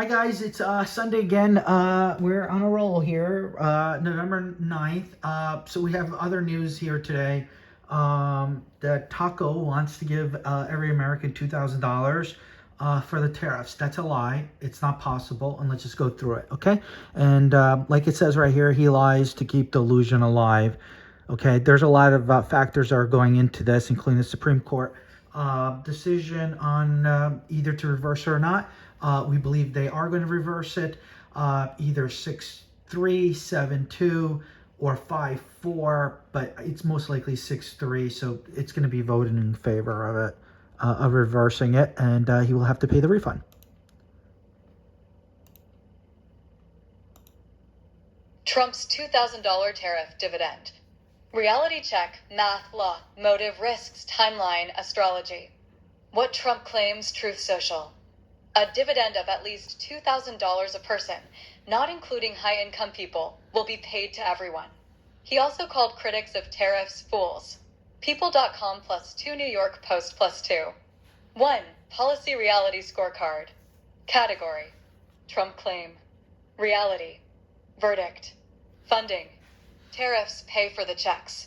Hi guys, it's Sunday again. We're on a roll here, November 9th. So we have other news here today. That Taco wants to give every American $2,000 for the tariffs. That's a lie. It's not possible. And let's just go through it, okay? And like it says right here, he lies to keep delusion alive. Okay, there's a lot of factors that are going into this, including the Supreme Court decision on either to reverse it or not. We believe they are going to reverse it, either 6-3, 7-2, or 5-4, but it's most likely 6-3, so it's going to be voted in favor of it, of reversing it, and he will have to pay the refund. Trump's $2,000 tariff dividend. Reality check, math, law, motive, risks, timeline, astrology. What Trump claims, Truth Social. A dividend of at least $2,000 a person, not including high-income people, will be paid to everyone. He also called critics of tariffs fools. People.com +2 New York Post +2. 1. Policy Reality Scorecard. Category. Trump claim. Reality. Verdict. Funding. Tariffs pay for the checks.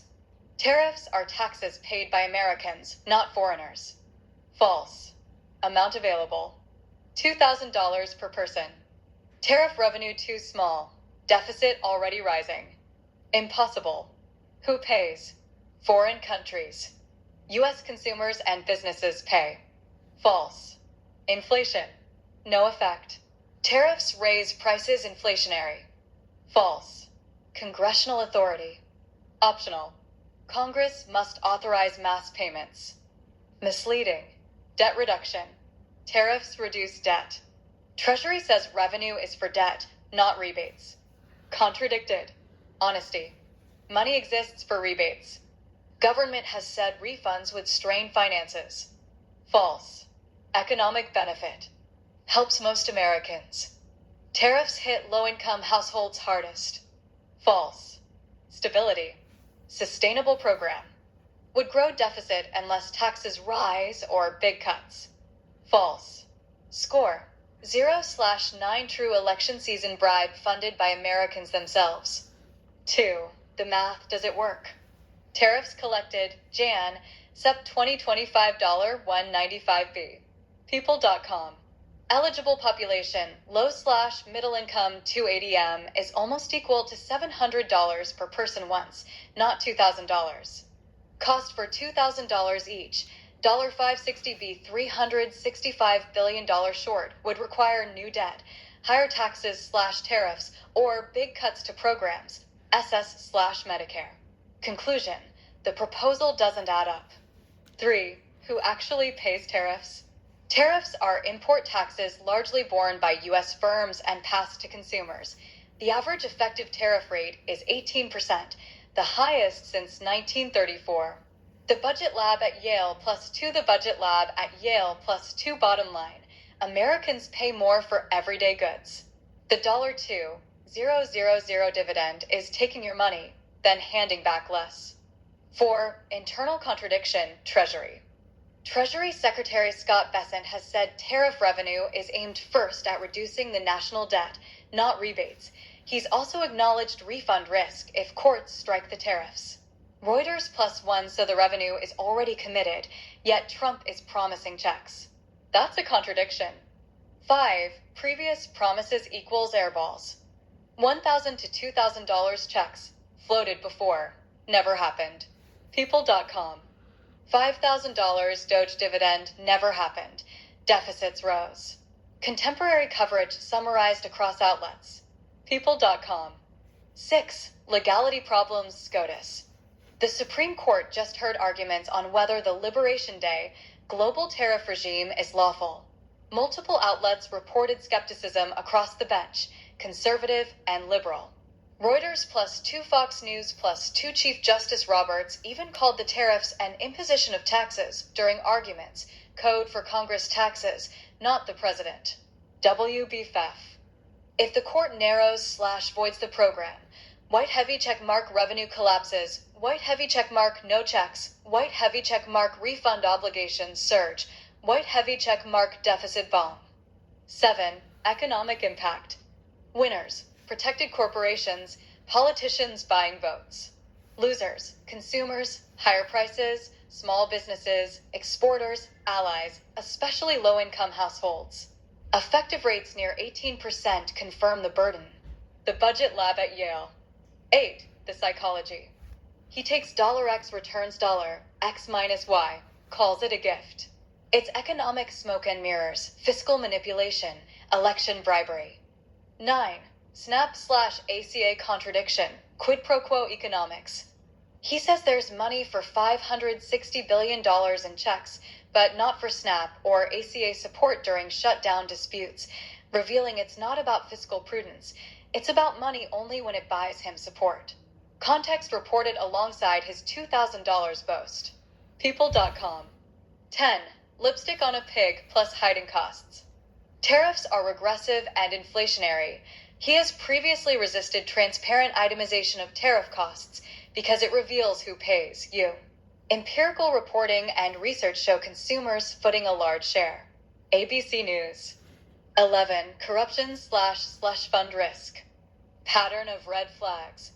Tariffs are taxes paid by Americans, not foreigners. False. Amount available. $2,000 per person. Tariff revenue too small. Deficit already rising. Impossible. Who pays? Foreign countries. U.S. consumers and businesses pay. False. Inflation. No effect. Tariffs raise prices inflationary. False. Congressional authority. Optional. Congress must authorize mass payments. Misleading. Debt reduction. Tariffs reduce debt. Treasury says revenue is for debt, not rebates. Contradicted. Honesty. Money exists for rebates. Government has said refunds would strain finances. False. Economic benefit. Helps most Americans. Tariffs hit low-income households hardest. False. Stability. Sustainable program. Would grow deficit unless taxes rise or big cuts. False. Score. 0/9 true election season bribe funded by Americans themselves. 2. The math, does it work? Tariffs collected, Jan, Sep 2025 $195b. People.com. Eligible population, low/middle income 280M is almost equal to $700 per person once, not $2,000. Cost for $2,000 each, $560b $365 billion short would require new debt, higher taxes/tariffs, or big cuts to programs, SS/Medicare. Conclusion, the proposal doesn't add up. 3. Who actually pays tariffs? Tariffs are import taxes largely borne by U.S. firms and passed to consumers. The average effective tariff rate is 18%, the highest since 1934. The Budget Lab at Yale +2 The Budget Lab at Yale +2 Bottom line. Americans pay more for everyday goods. The $2,000 dividend is taking your money, then handing back less. 4. Internal contradiction, Treasury. Treasury Secretary Scott Bessent has said tariff revenue is aimed first at reducing the national debt, not rebates. He's also acknowledged refund risk if courts strike the tariffs. Reuters +1 so the revenue is already committed, yet Trump is promising checks. That's a contradiction. 5. Previous promises equals airballs. $1,000 to $2,000 checks, floated before, never happened. People.com. $5,000 Doge dividend never happened. Deficits rose. Contemporary coverage summarized across outlets. People.com. 6. Legality problems, SCOTUS. The Supreme Court just heard arguments on whether the Liberation Day global tariff regime is lawful. Multiple outlets reported skepticism across the bench, conservative and liberal. Reuters +2 Fox News +2 Chief Justice Roberts even called the tariffs an imposition of taxes during arguments, code for Congress taxes, not the president. W.B. Feff. If the court narrows/voids the program, white heavy check mark revenue collapses, white heavy check mark no checks, white heavy check mark refund obligations surge, white heavy check mark deficit bomb. 7. Economic impact. Winners, protected corporations, politicians buying votes. Losers, consumers, higher prices, small businesses, exporters, allies, especially low-income households. Effective rates near 18% confirm the burden. The Budget Lab at Yale. 8. The psychology. He takes $X returns $X minus Y, calls it a gift. It's economic smoke and mirrors, fiscal manipulation, election bribery. 9. Snap/ACA contradiction, quid pro quo economics. He says there's money for $560 billion in checks, but not for SNAP or ACA support during shutdown disputes, revealing it's not about fiscal prudence. It's about money only when it buys him support. Context reported alongside his $2,000 boast. People.com. 10. Lipstick on a pig plus hiding costs. Tariffs are regressive and inflationary. He has previously resisted transparent itemization of tariff costs because it reveals who pays you. Empirical reporting and research show consumers footing a large share. ABC News. 11. Corruption/slush fund risk. Pattern of red flags.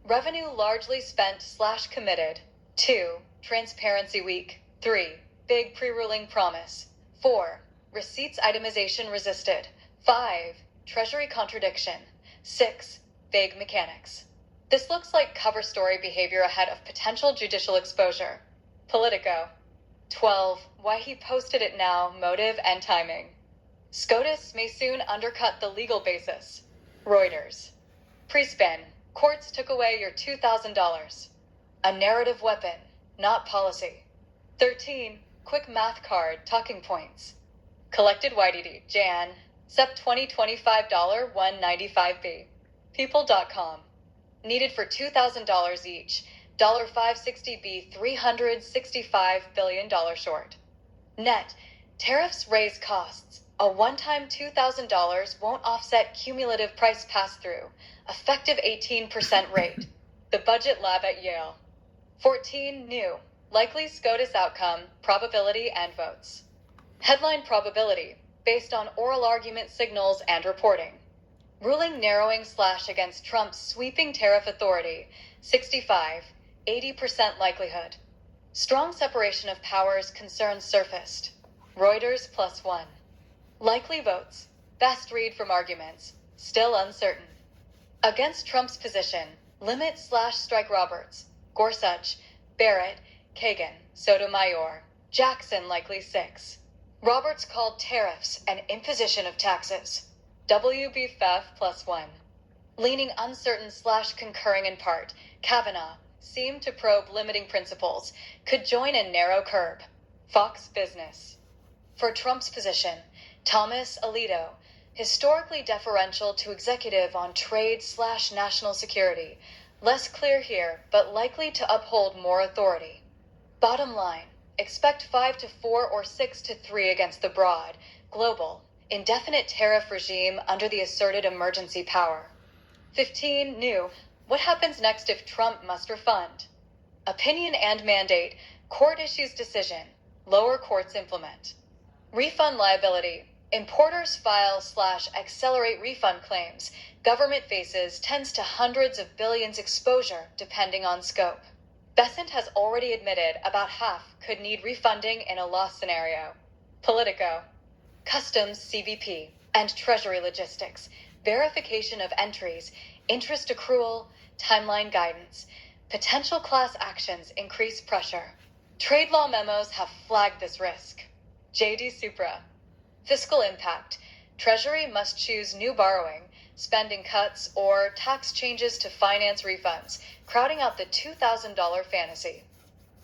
Revenue largely spent/committed. 2. Transparency week. 3. Big pre-ruling promise. 4. Receipts itemization resisted. 5. Treasury contradiction. 6. Vague mechanics. This looks like cover story behavior ahead of potential judicial exposure. Politico. 12. Why he posted it now, motive and timing. SCOTUS may soon undercut the legal basis. Reuters. Pre-spin. Courts took away your $2,000. A narrative weapon, not policy. 13. Quick math card, talking points. Collected YDD, Jan. Sep $2025 $195B. People.com. Needed for $2,000 each. $560B $365 billion short. Net. Tariffs raise costs. A one-time $2,000 won't offset cumulative price pass-through. Effective 18% rate. The Budget Lab at Yale. 14. New. Likely SCOTUS outcome, probability and votes. Headline probability, based on oral argument signals and reporting. Ruling narrowing / against Trump's sweeping tariff authority, 65, 80% likelihood. Strong separation of powers concerns surfaced. Reuters +1. Likely votes, best read from arguments, still uncertain. Against Trump's position, limit / strike Roberts, Gorsuch, Barrett, Kagan, Sotomayor, Jackson likely 6. Roberts called tariffs an imposition of taxes. WBFF +1. Leaning uncertain / concurring in part, Kavanaugh seemed to probe limiting principles, could join a narrow curb. Fox Business. For Trump's position, Thomas Alito, historically deferential to executive on trade / national security, less clear here, but likely to uphold more authority. Bottom line, expect 5 to 4 or 6 to 3 against the broad, global, indefinite tariff regime under the asserted emergency power. 15. New. What happens next if Trump must refund? Opinion and mandate. Court issues decision. Lower courts implement. Refund liability. Importers file / accelerate refund claims. Government faces tens to hundreds of billions exposure depending on scope. Bessent has already admitted about half could need refunding in a loss scenario. Politico. Customs CBP and Treasury logistics. Verification of entries. Interest accrual. Timeline guidance. Potential class actions increase pressure. Trade law memos have flagged this risk. JD Supra. Fiscal impact. Treasury must choose new borrowing, spending cuts, or tax changes to finance refunds, crowding out the $2,000 fantasy.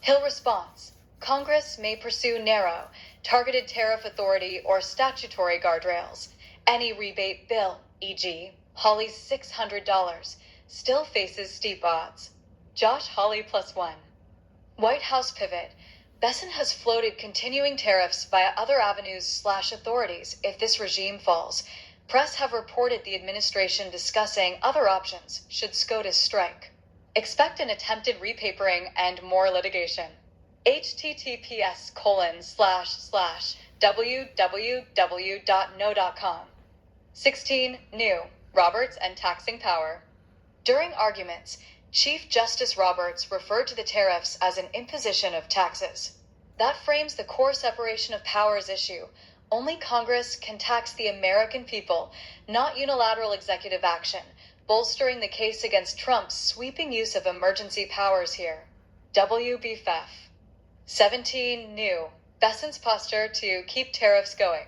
Hill response. Congress may pursue narrow, targeted tariff authority or statutory guardrails. Any rebate bill, e.g., Hawley's $600, still faces steep odds. Josh Hawley +1. White House pivot. Bessent has floated continuing tariffs via other avenues / authorities if this regime falls. Press have reported the administration discussing other options should SCOTUS strike. Expect an attempted repapering and more litigation. https://www.no.com. 16. New. Roberts and taxing power. During arguments, Chief Justice Roberts referred to the tariffs as an imposition of taxes. That frames the core separation of powers issue. Only Congress can tax the American people, not unilateral executive action, bolstering the case against Trump's sweeping use of emergency powers here. W.B. Pfaff. 17. New. Besant's posture to keep tariffs going.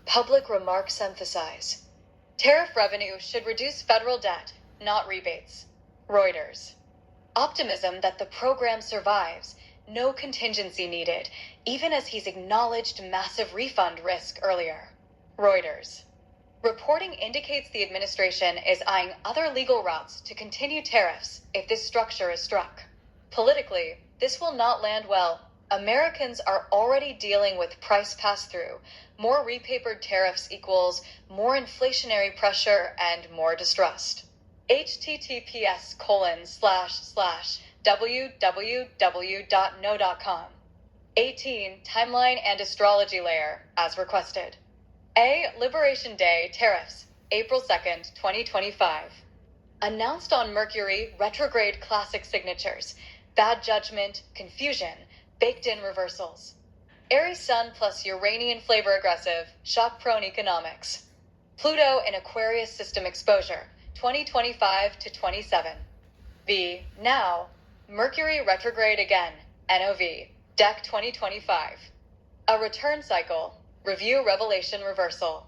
Public remarks emphasize. Tariff revenue should reduce federal debt, not rebates. Reuters. Optimism that the program survives. No contingency needed, even as he's acknowledged massive refund risk earlier. Reuters. Reporting indicates the administration is eyeing other legal routes to continue tariffs if this structure is struck. Politically, this will not land well. Americans are already dealing with price pass-through. More repapered tariffs equals more inflationary pressure and more distrust. https://www.no.com. 18. Timeline and astrology layer, as requested. A. Liberation Day tariffs, April 2nd, 2025. Announced on Mercury retrograde classic signatures. Bad judgment, confusion, baked-in reversals. Aries Sun plus Uranian flavor aggressive, shock-prone economics. Pluto in Aquarius system exposure, 2025 to 27. V. Now. Mercury retrograde again, NOV, Deck 2025. A return cycle. Review revelation reversal.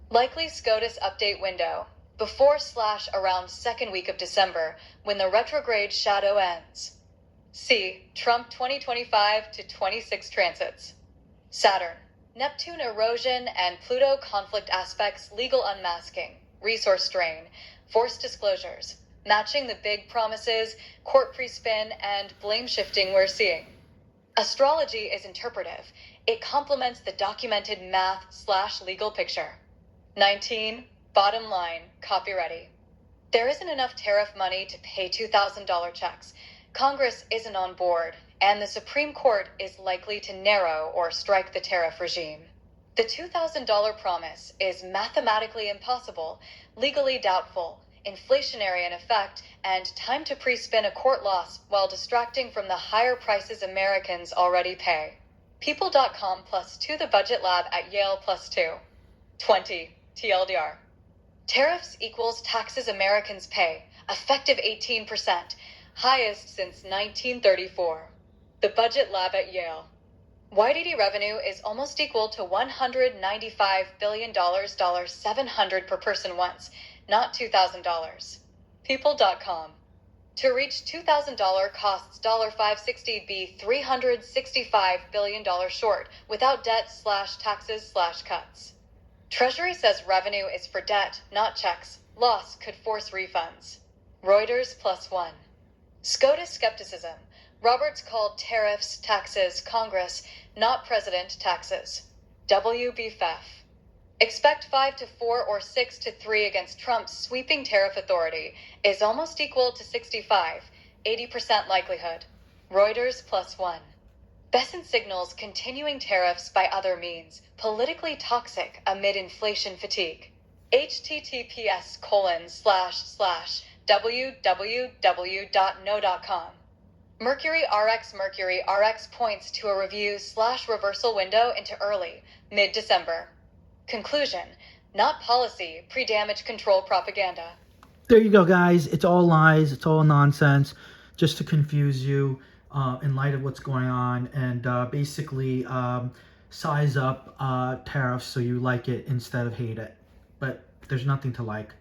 Likely SCOTUS update window. Before/around second week of December, when the retrograde shadow ends. C. Trump 2025 to 26 transits. Saturn. Neptune erosion and Pluto conflict aspects legal unmasking, resource drain, forced disclosures, matching the big promises, court pre-spin, and blame shifting we're seeing. Astrology is interpretive. It complements the documented math/legal picture. 19. Bottom line, copy ready. There isn't enough tariff money to pay $2,000 checks. Congress isn't on board, and the Supreme Court is likely to narrow or strike the tariff regime. The $2,000 promise is mathematically impossible, legally doubtful, inflationary in effect, and time to pre-spin a court loss while distracting from the higher prices Americans already pay. People.com +2 the budget lab at Yale +2. 20. TLDR. Tariffs equals taxes Americans pay, effective 18%, highest since 1934. The budget lab at Yale. YDD revenue is almost equal to $195 billion, $700 per person once, not $2,000. People.com. To reach $2,000 costs $560 be $365 billion short, without debt/taxes/cuts. Treasury says revenue is for debt, not checks. Loss could force refunds. Reuters +1. SCOTUS skepticism. Roberts called tariffs, taxes, Congress, not president taxes. W.B. Pfaff. Expect 5 to 4 or 6 to 3 against Trump's sweeping tariff authority is almost equal to 65, 80% likelihood. Reuters +1. Besant signals continuing tariffs by other means, politically toxic amid inflation fatigue. https://www.no.com. Mercury RX points to a review/reversal window into early, mid-December. Conclusion, not policy, pre-damage control propaganda. There you go, guys. It's all lies. It's all nonsense, just to confuse you in light of what's going on, and basically size up tariffs so you like it instead of hate it. But there's nothing to like.